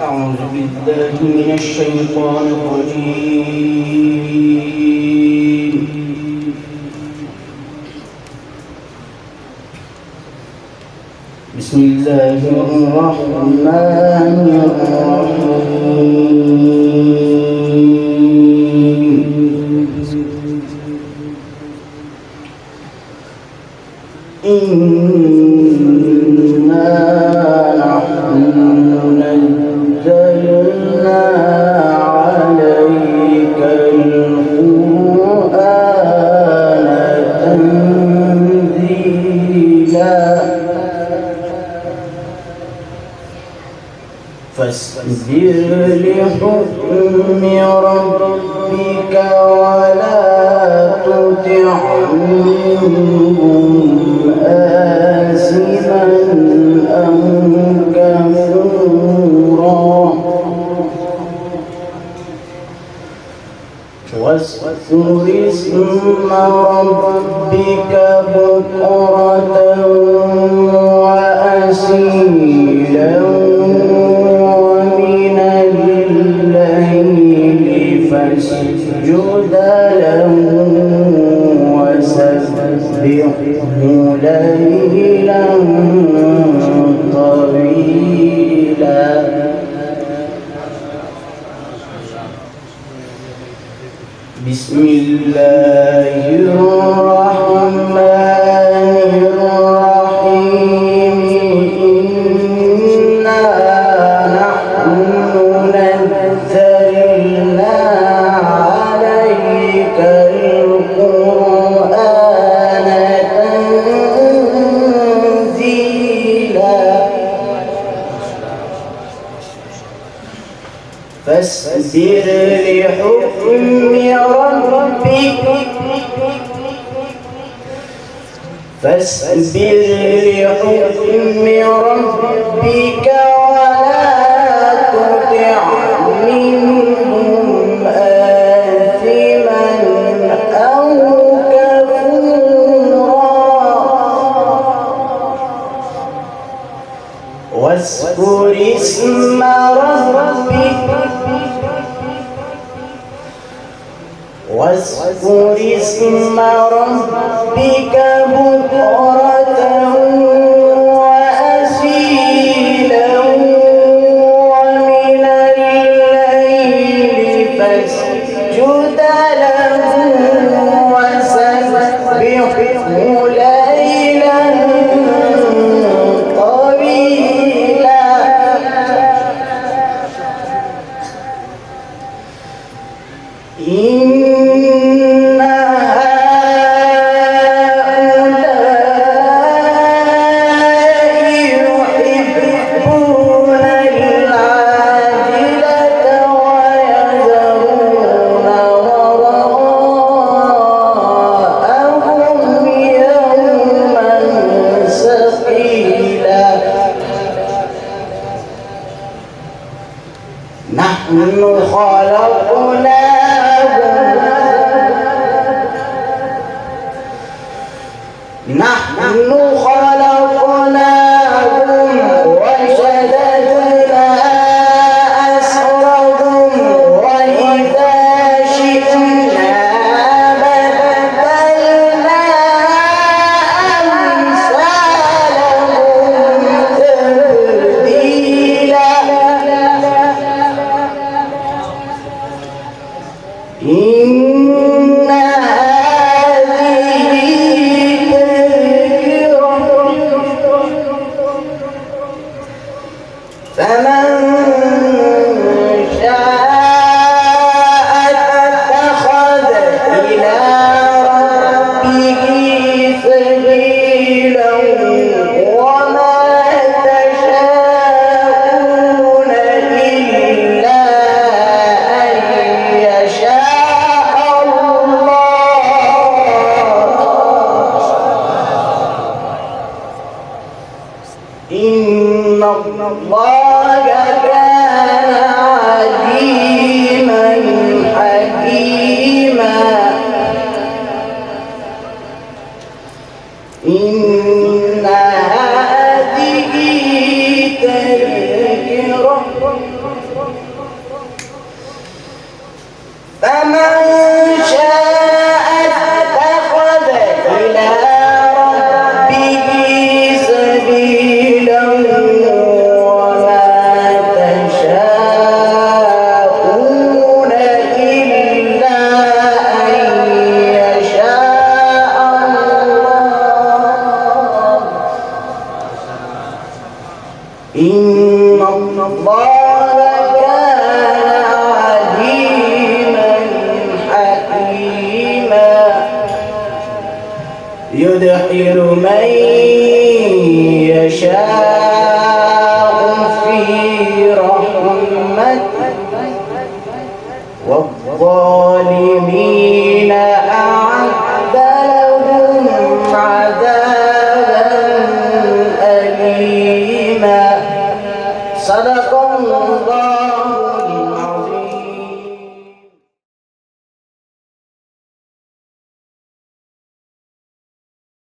أعوذ بالله من الشيطان الرجيم. بسم الله الرحمن الرحيم. إنا نحن نزلنا عليك القرآن تنزيلا فاصبر لحكم ربك ولا تطع منهم آثما أو كفورا واذكر اسم ربك بكرة وأصيلا ومن الليل فاسجد له وسبحه ليلا طويلا. بسم الله الرحمن الرحيم. إنا نحن نزلنا عليك القرآن تنزيلا فاصبر لحكم ربك ولا تطع منهم آثما أو كفورا واذكر اسم ربك بكرة وأصيلا ومن الليل فاسجد له وسبحه ليلا طويلا. نحن خلقناهم وشددنا أسرهم وإذا شئنا بدلنا أمثالهم تبديلا. إن هذه تذكرة فمن شاء اتخذ إلى ربه سبيلا وما تشاءون إلا أن يشاء إن الله كان عليما حكيما. الله كان عليما حكيما يدخل من يشاء في رحمته والظالمين أعد لهم عذابا أليما. صدق الله.